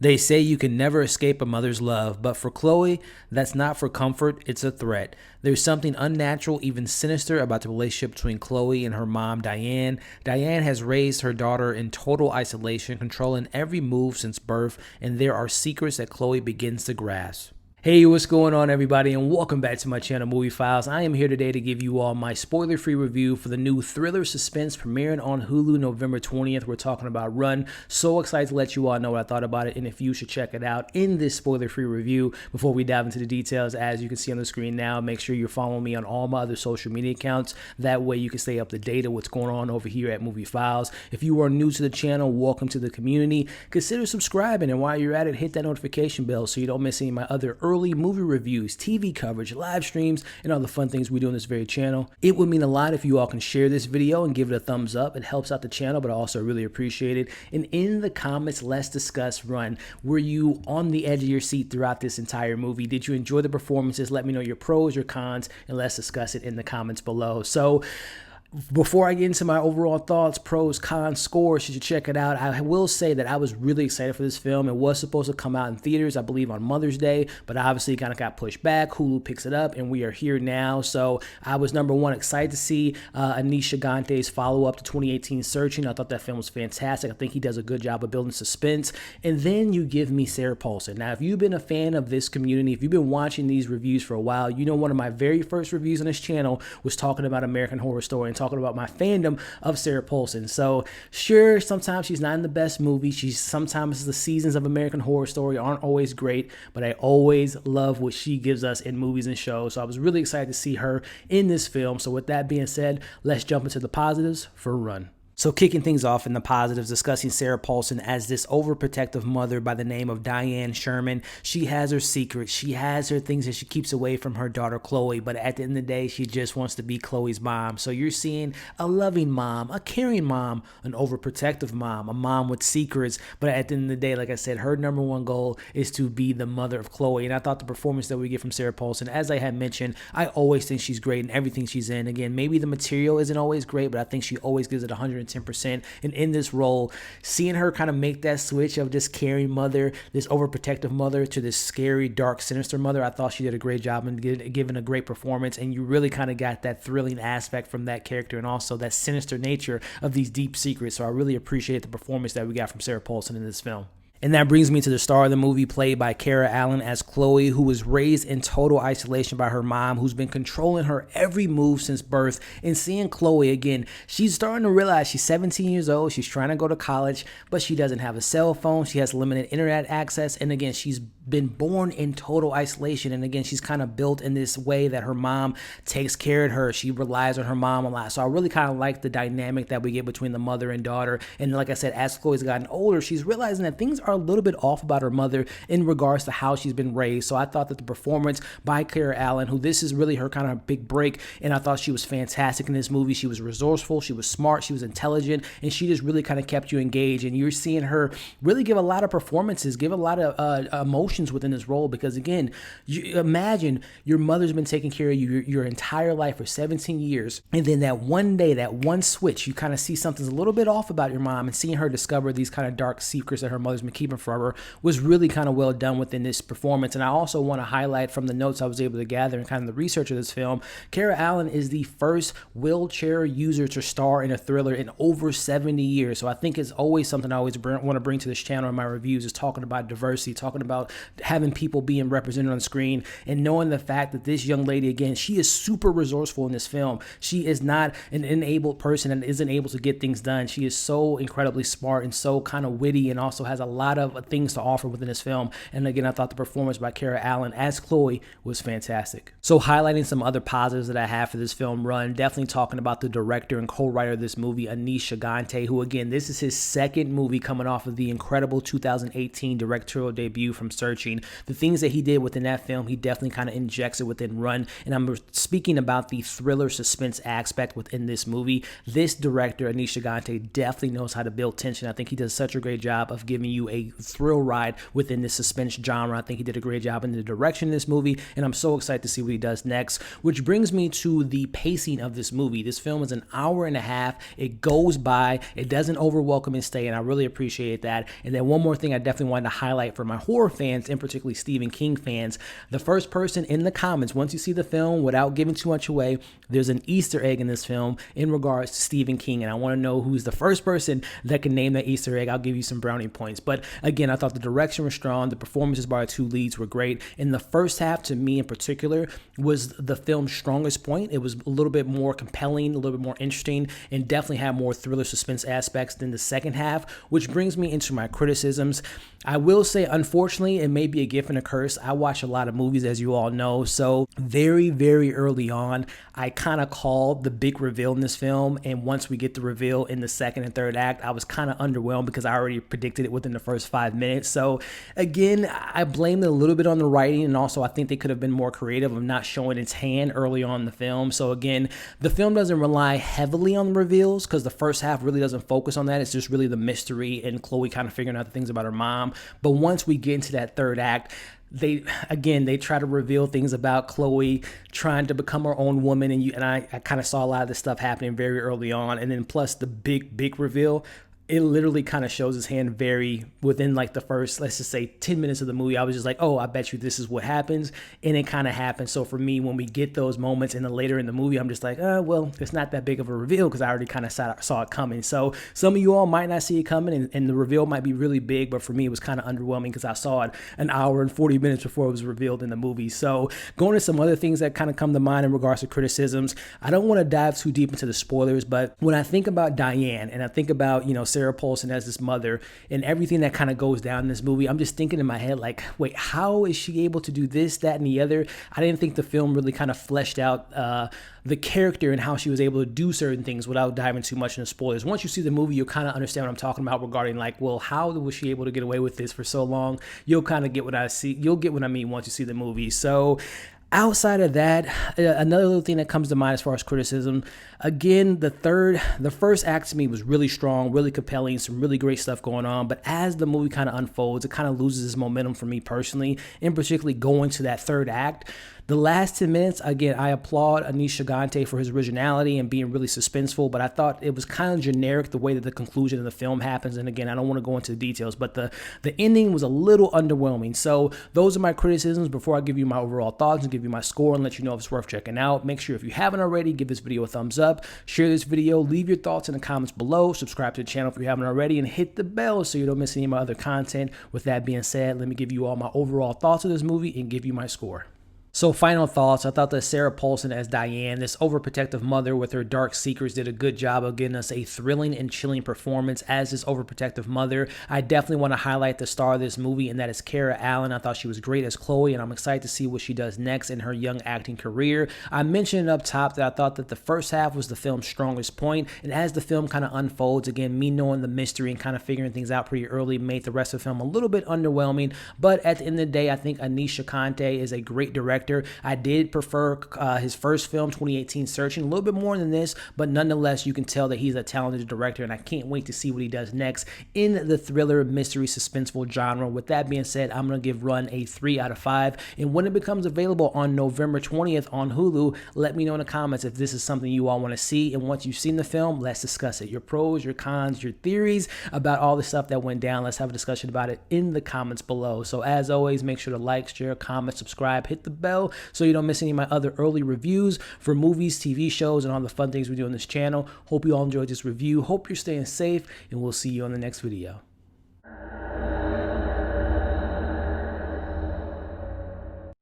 They say you can never escape a mother's love, but for Chloe, that's not for comfort, it's a threat. There's something unnatural, even sinister, about the relationship between Chloe and her mom, Diane. Diane has raised her daughter in total isolation, controlling every move since birth, and there are secrets that Chloe begins to grasp. Hey, what's going on, everybody, and welcome back to my channel, Movie Files. I am here today to give you all my spoiler-free review for the new thriller suspense premiering on Hulu November 20th. We're talking about Run. So excited to let you all know what I thought about it and if you should check it out in this spoiler-free review. Before we dive into the details, as you can see on the screen now, make sure you're following me on all my other social media accounts. That way you can stay up to date on what's going on over here at Movie Files. If you are new to the channel, welcome to the community. Consider subscribing, and while you're at it, hit that notification bell so you don't miss any of my other early movie reviews, TV coverage, live streams, and all the fun things we do on this very channel. It would mean a lot if you all can share this video and give it a thumbs up. It helps out the channel, but I also really appreciate it. And in the comments, let's discuss Run. Were you on the edge of your seat throughout this entire movie? Did you enjoy the performances? Let me know your pros, your cons, and let's discuss it in the comments below. So, before I get into my overall thoughts, pros, cons, scores, should you check it out, I will say that I was really excited for this film. It was supposed to come out in theaters, I believe, on Mother's Day, but obviously kind of got pushed back. Hulu picks it up, and we are here now. So I was, number one, excited to see Aneesh Chaganty's follow-up to 2018 Searching. I thought that film was fantastic. I think he does a good job of building suspense. And then you give me Sarah Paulson. Now, if you've been a fan of this community, if you've been watching these reviews for a while, you know one of my very first reviews on this channel was talking about American Horror Story and talking about my fandom of Sarah Paulson. So sure, sometimes she's not in the best movie. Sometimes the seasons of American Horror Story aren't always great, but I always love what she gives us in movies and shows. So I was really excited to see her in this film. So with that being said, let's jump into the positives for Run. So kicking things off in the positives, discussing Sarah Paulson as this overprotective mother by the name of Diane Sherman. She has her secrets. She has her things that she keeps away from her daughter Chloe, but at the end of the day, she just wants to be Chloe's mom. So you're seeing a loving mom, a caring mom, an overprotective mom, a mom with secrets, but at the end of the day, like I said, her number one goal is to be the mother of Chloe. And I thought the performance that we get from Sarah Paulson, as I had mentioned, I always think she's great in everything she's in. Again, maybe the material isn't always great, but I think she always gives it 110%. And in this role, seeing her kind of make that switch of this caring mother, this overprotective mother, to this scary, dark, sinister mother, I thought she did a great job in giving a great performance. And you really kind of got that thrilling aspect from that character and also that sinister nature of these deep secrets. So I really appreciate the performance that we got from Sarah Paulson in this film. And that brings me to the star of the movie, played by Kiera Allen as Chloe, who was raised in total isolation by her mom, who's been controlling her every move since birth. And seeing Chloe again, she's starting to realize she's 17 years old. She's trying to go to college, but she doesn't have a cell phone. She has limited internet access. And again, she's been born in total isolation. And again, she's kind of built in this way that her mom takes care of her. She relies on her mom a lot. So I really kind of like the dynamic that we get between the mother and daughter. And like I said, as Chloe's gotten older, she's realizing that things are a little bit off about her mother in regards to how she's been raised. So I thought that the performance by Kiera Allen, who this is really her kind of big break, and I thought she was fantastic in this movie. She was resourceful, she was smart, she was intelligent, and she just really kind of kept you engaged. And you're seeing her really give a lot of performances, give a lot of emotions within this role, because again, you imagine your mother's been taking care of you your entire life for 17 years, and then that one day, that one switch, you kind of see something's a little bit off about your mom, and seeing her discover these kind of dark secrets that her mother's been keeping from her was really kind of well done within this performance. And I also want to highlight from the notes I was able to gather and kind of the research of this film, Kiera Allen is the first wheelchair user to star in a thriller in over 70 years. So I think it's always something I always want to bring to this channel in my reviews, is talking about diversity, talking about having people being represented on screen, and knowing the fact that this young lady, again, she is super resourceful in this film. She is not an enabled person and isn't able to get things done. She is so incredibly smart and so kind of witty, and also has a lot of things to offer within this film. And again, I thought the performance by Kiera Allen as Chloe was fantastic. So highlighting some other positives that I have for this film, Run, definitely talking about the director and co-writer of this movie, Aneesh Chaganty, who again, this is his second movie coming off of the incredible 2018 directorial debut from Searching. The things that he did within that film, he definitely kind of injects it within Run. And I'm speaking about the thriller suspense aspect within this movie. This director, Aneesh Chaganty, definitely knows how to build tension. I think he does such a great job of giving you a thrill ride within this suspense genre. I think he did a great job in the direction of this movie, and I'm so excited to see what he does next, which brings me to the pacing of this movie. This film is an hour and a half. It goes by. It doesn't overwhelm and stay, and I really appreciate that. And then one more thing I definitely wanted to highlight for my horror fans, and particularly Stephen King fans, the first person in the comments, once you see the film, without giving too much away, there's an Easter egg in this film in regards to Stephen King, and I want to know who's the first person that can name that Easter egg. I'll give you some brownie points. But again, I thought the direction was strong. The performances by our two leads were great. And the first half, to me in particular, was the film's strongest point. It was a little bit more compelling, a little bit more interesting, and definitely had more thriller suspense aspects than the second half, which brings me into my criticisms. I will say, unfortunately, it may be a gift and a curse. I watch a lot of movies, as you all know, so very, very early on, I kind of called the big reveal in this film, and once we get the reveal in the second and third act, I was kind of underwhelmed because I already predicted it within the first 5 minutes. So again, I blame it a little bit on the writing, and also I think they could have been more creative of not showing its hand early on in the film. So again, the film doesn't rely heavily on the reveals because the first half really doesn't focus on that. It's just really the mystery and Chloe kind of figuring out the things about her mom. But once we get into that third act, they try to reveal things about Chloe trying to become her own woman, and I kind of saw a lot of this stuff happening very early on, and then plus the big reveal. It literally kind of shows his hand within like the first, let's just say 10 minutes of the movie. I was just like, oh, I bet you this is what happens. And it kind of happens. So for me, when we get those moments and then later in the movie, I'm just like, well, it's not that big of a reveal because I already kind of saw it coming. So some of you all might not see it coming, and the reveal might be really big, but for me, it was kind of underwhelming because I saw it an hour and 40 minutes before it was revealed in the movie. So going to some other things that kind of come to mind in regards to criticisms, I don't want to dive too deep into the spoilers, but when I think about Diane and I think about, Sarah Paulson as this mother and everything that kind of goes down in this movie, I'm just thinking in my head, like, wait, how is she able to do this, that, and the other? I didn't think the film really kind of fleshed out the character and how she was able to do certain things without diving too much into spoilers. Once you see the movie, you'll kind of understand what I'm talking about regarding like, well, how was she able to get away with this for so long? You'll kind of get what I see. You'll get what I mean once you see the movie. So outside of that, another little thing that comes to mind as far as criticism, again, the first act to me was really strong, really compelling, some really great stuff going on. But as the movie kind of unfolds, it kind of loses its momentum for me personally, and particularly going to that third act. The last 10 minutes, again, I applaud Aneesh Chaganty for his originality and being really suspenseful, but I thought it was kind of generic the way that the conclusion of the film happens. And again, I don't want to go into the details, but the ending was a little underwhelming. So those are my criticisms before I give you my overall thoughts and give you my score and let you know if it's worth checking out. Make sure if you haven't already, give this video a thumbs up, share this video, leave your thoughts in the comments below, subscribe to the channel if you haven't already, and hit the bell so you don't miss any of my other content. With that being said, let me give you all my overall thoughts of this movie and give you my score. So final thoughts, I thought that Sarah Paulson as Diane, this overprotective mother with her dark secrets, did a good job of getting us a thrilling and chilling performance as this overprotective mother. I definitely want to highlight the star of this movie, and that is Kiera Allen. I thought she was great as Chloe, and I'm excited to see what she does next in her young acting career. I mentioned up top that I thought that the first half was the film's strongest point, and as the film kind of unfolds, again, me knowing the mystery and kind of figuring things out pretty early made the rest of the film a little bit underwhelming, but at the end of the day, I think Aneesh Chaganty is a great director. I did prefer his first film, 2018 Searching, a little bit more than this, but nonetheless, you can tell that he's a talented director, and I can't wait to see what he does next in the thriller, mystery, suspenseful genre. With that being said, I'm going to give Run a 3 out of 5, and when it becomes available on November 20th on Hulu, let me know in the comments if this is something you all want to see, and once you've seen the film, let's discuss it. Your pros, your cons, your theories about all the stuff that went down. Let's have a discussion about it in the comments below. So as always, make sure to like, share, comment, subscribe, hit the bell so you don't miss any of my other early reviews for movies, TV shows, and all the fun things we do on this channel. Hope you all enjoyed this review. Hope you're staying safe, and we'll see you on the next video.